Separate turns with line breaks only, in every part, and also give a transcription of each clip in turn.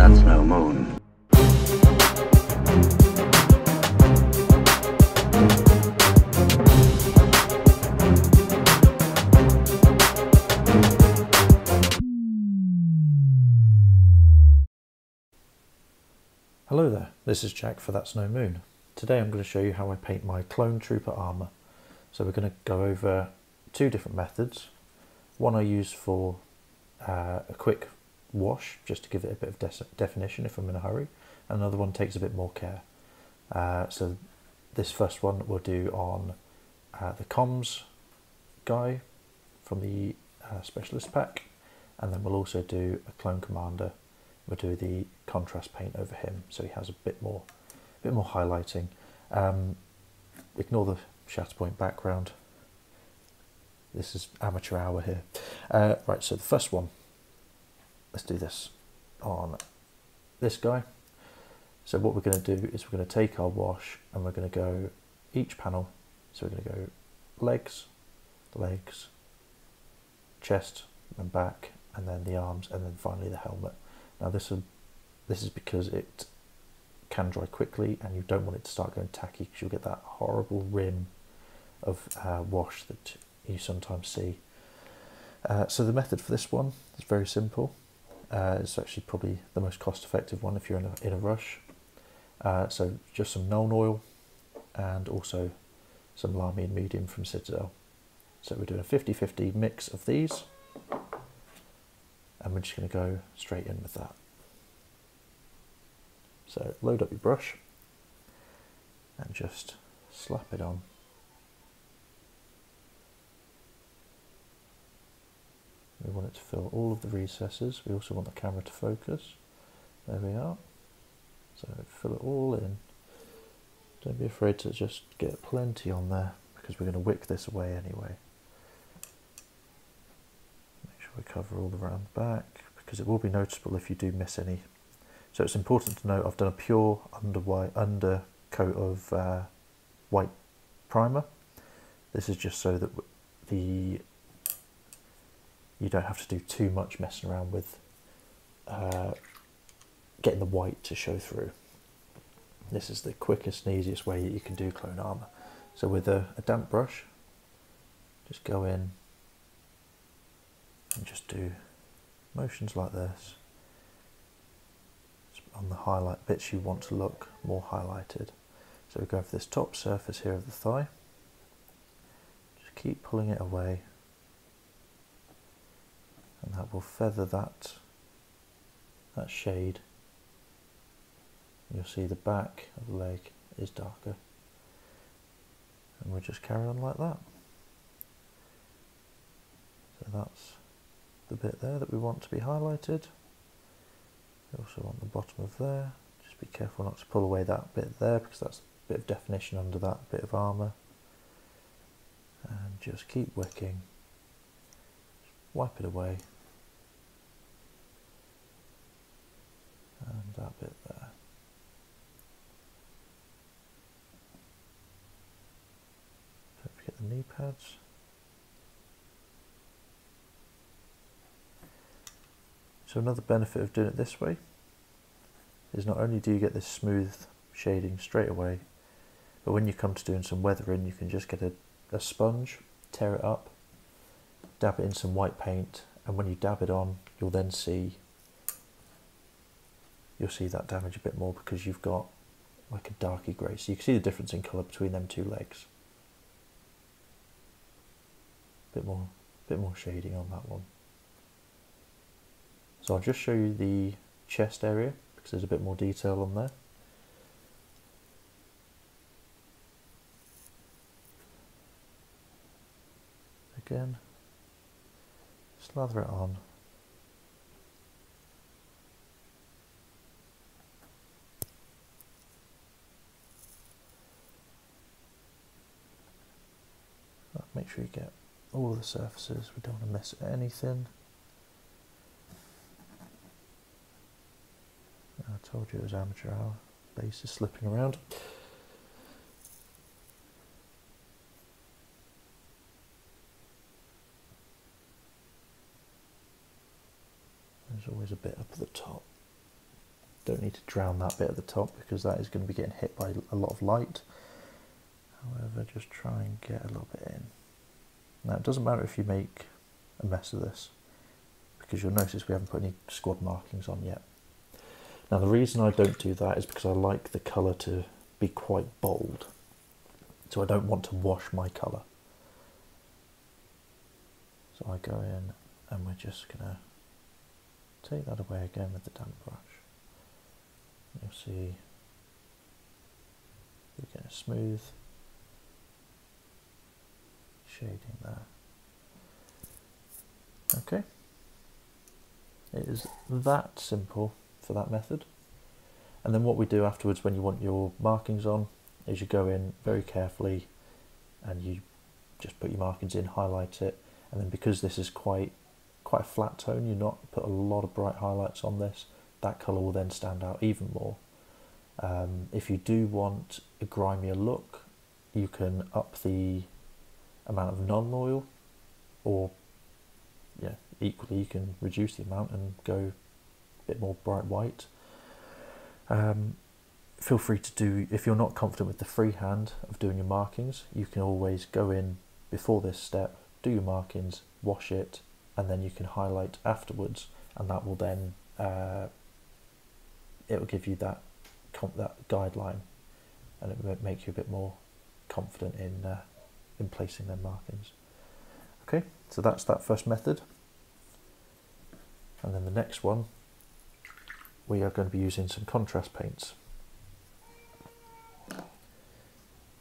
That's no moon.
Hello there, this is Jack for That's No Moon. Today I'm going to show you how I paint my Clone Trooper armour. So we're going to go over two different methods. One I use for a quick wash, just to give it a bit of definition if I'm in a hurry. Another one takes a bit more care. So this first one we'll do on the comms guy from the specialist pack, and then we'll also do a clone commander. We'll do the contrast paint over him, so he has a bit more highlighting. Ignore the Shatterpoint background. This is amateur hour here. Right, so the first one, let's do this on this guy. So what we're going to do is we're going to take our wash and we're going to go each panel. So we're going to go legs, chest and back, and then the arms, and then finally the helmet. Now this is because it can dry quickly and you don't want it to start going tacky, because you'll get that horrible rim of wash that you sometimes see. So the method for this one is very simple. It's actually probably the most cost-effective one if you're in a rush. So just some Nuln oil and also some Lamy and Medium from Citadel. So we're doing a 50-50 mix of these, and we're just going to go straight in with that. So load up your brush and just slap it on. We want it to fill all of the recesses. We also want the camera to focus. There we are. So fill it all in. Don't be afraid to just get plenty on there, because we're going to wick this away anyway. Make sure we cover all around the back, because it will be noticeable if you do miss any. So it's important to note I've done a pure undercoat of white primer. This is just so that you don't have to do too much messing around with getting the white to show through. This is the quickest and easiest way that you can do clone armour. So with a damp brush, just go in and just do motions like this on the highlight bits you want to look more highlighted. So we go for this top surface here of the thigh. Just keep pulling it away, and that will feather that shade. You'll see the back of the leg is darker, and we'll just carry on like that. So that's the bit there that we want to be highlighted. We also want the bottom of there. Just be careful not to pull away that bit there, because that's a bit of definition under that bit of armour. And just keep wicking. Just wipe it away. And that bit there. Don't forget the knee pads. So another benefit of doing it this way is not only do you get this smooth shading straight away, but when you come to doing some weathering, you can just get a sponge, tear it up, dab it in some white paint, and when you dab it on, you'll see that damage a bit more, because you've got like a darky grey. So you can see the difference in colour between them two legs. Bit more shading on that one. So I'll just show you the chest area, because there's a bit more detail on there. Again, slather it on. Make sure you get all of the surfaces. We don't want to miss anything. I told you it was amateur hour. Base is slipping around. There's always a bit up at the top. Don't need to drown that bit at the top because that is going to be getting hit by a lot of light. However, just try and get a little bit in. Now it doesn't matter if you make a mess of this, because you'll notice we haven't put any squad markings on yet. Now the reason I don't do that is because I like the colour to be quite bold. So I don't want to wash my colour. So I go in and we're just going to take that away again with the damp brush. You'll see we get a smooth shading there. Okay. It is that simple for that method. And then what we do afterwards when you want your markings on is you go in very carefully and you just put your markings in, highlight it, and then because this is quite a flat tone, you not put a lot of bright highlights on this, that colour will then stand out even more. If you do want a grimier look, you can up the amount of non-oil, or yeah, equally you can reduce the amount and go a bit more bright white. Feel free to do, if you're not confident with the freehand of doing your markings, you can always go in before this step, do your markings, wash it, and then you can highlight afterwards, and that will then it will give you that guideline, and it will make you a bit more confident in placing their markings. Okay, so that's that first method, and then the next one we are going to be using some contrast paints.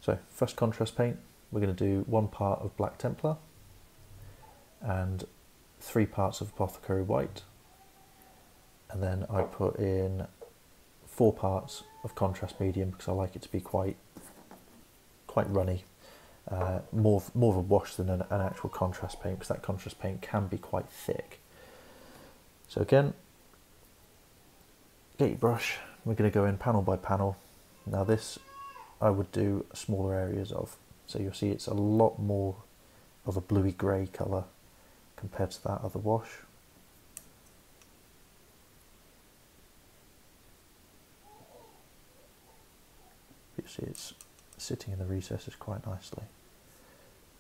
So first contrast paint, we're going to do 1 part of Black Templar and 3 parts of Apothecary White, and then I put in 4 parts of contrast medium because I like it to be quite runny, more of a wash than an actual contrast paint, because that contrast paint can be quite thick. So again, get your brush, we're going to go in panel by panel. Now this I would do smaller areas of, so you'll see it's a lot more of a bluey grey colour compared to that other wash. You see it's sitting in the recesses quite nicely.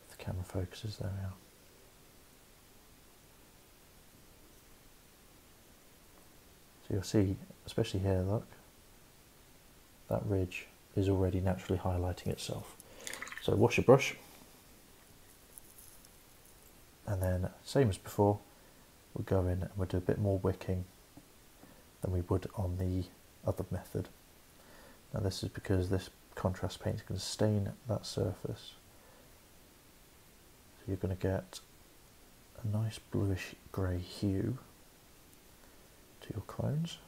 If the camera focuses, there we are. So you'll see, especially here, look, that ridge is already naturally highlighting itself. So wash your brush, and then same as before, we'll go in and we'll do a bit more wicking than we would on the other method. Now this is because this contrast paint is going to stain that surface, so you're going to get a nice bluish grey hue to your clones.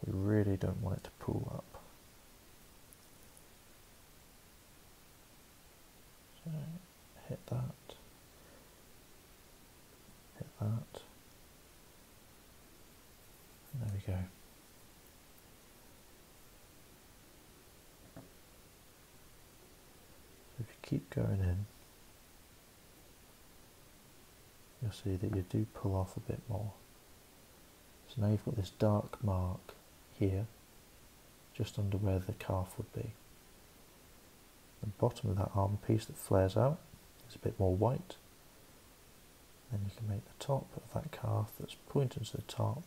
We really don't want it to pool up. So hit that, hit that, and there we go. So if you keep going in, you'll see that you do pull off a bit more. So now you've got this dark mark here, just under where the calf would be. The bottom of that arm piece that flares out is a bit more white. Then you can make the top of that calf that's pointing to the top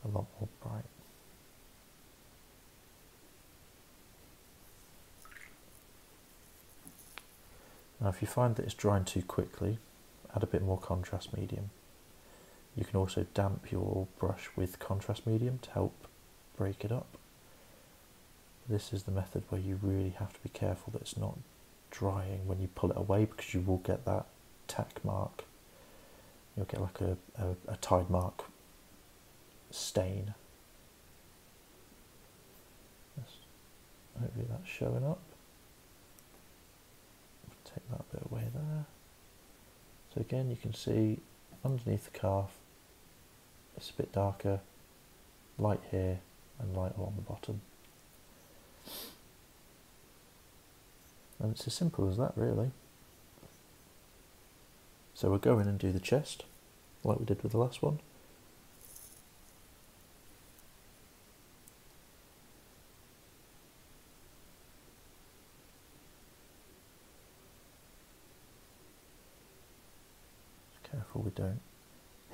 a lot more bright. Now if you find that it's drying too quickly, add a bit more contrast medium. You can also damp your brush with contrast medium to help break it up. This is the method where you really have to be careful that it's not drying when you pull it away, because you will get that tack mark. You'll get like a tide mark stain. Hopefully that's showing up. Take that bit away there. So again, you can see underneath the calf it's a bit darker, light here and light along the bottom. And it's as simple as that, really. So we'll go in and do the chest like we did with the last one.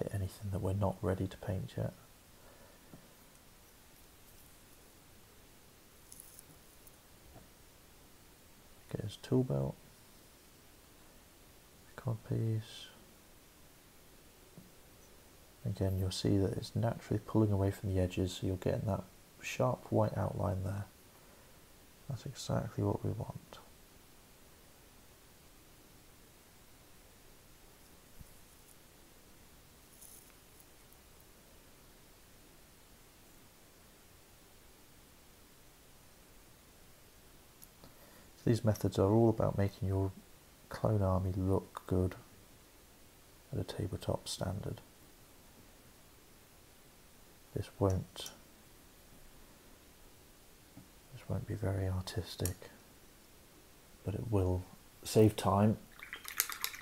hit anything that we're not ready to paint yet. Get his tool belt, cod piece. Again, you'll see that it's naturally pulling away from the edges, so you're getting that sharp white outline there. That's exactly what we want. So these methods are all about making your clone army look good at a tabletop standard. This won't be very artistic, but it will save time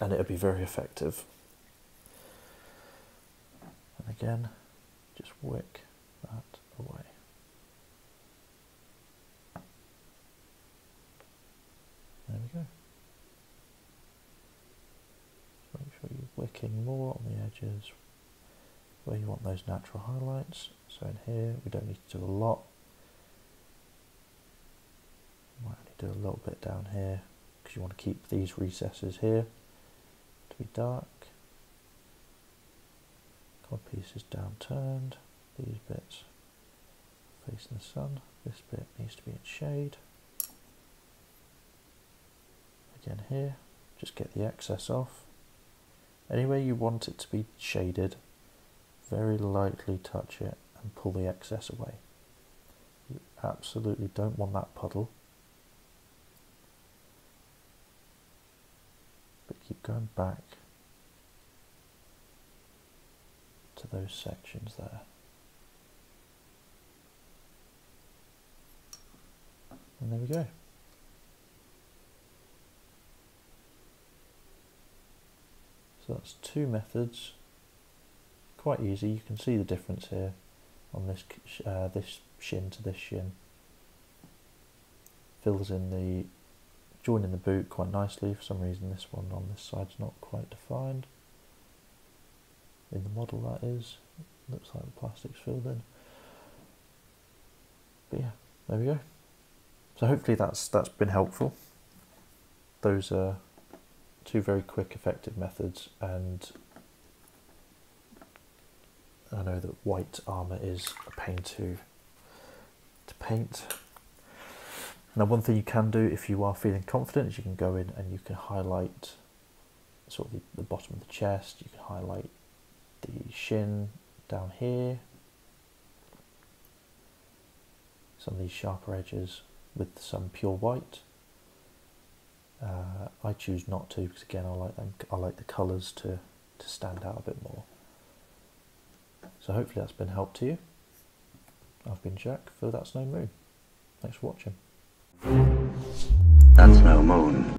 and it'll be very effective. And again, just wick that away. There we go. Just make sure you're wicking more on the edges where you want those natural highlights. So in here, we don't need to do a lot. Might only do a little bit down here because you want to keep these recesses here to be dark. Cod piece is down turned. These bits facing the sun. This bit needs to be in shade. Again here, just get the excess off. Anywhere you want it to be shaded, very lightly touch it and pull the excess away. You absolutely don't want that puddle. But keep going back to those sections there. And there we go. So that's two methods. Quite easy. You can see the difference here on this this shin to this shin. Fills in the join in the boot quite nicely. For some reason this one on this side's not quite defined. In the model that is. Looks like the plastic's filled in. But yeah, there we go. So hopefully that's been helpful. Those are two very quick, effective methods, and I know that white armour is a pain to paint. Now one thing you can do if you are feeling confident is you can go in and you can highlight sort of the bottom of the chest, you can highlight the shin down here, some of these sharper edges with some pure white. I choose not to because again I like the colours to stand out a bit more. So hopefully that's been help to you. I've been Jack for That's No Moon. Thanks for watching.
That's no moon.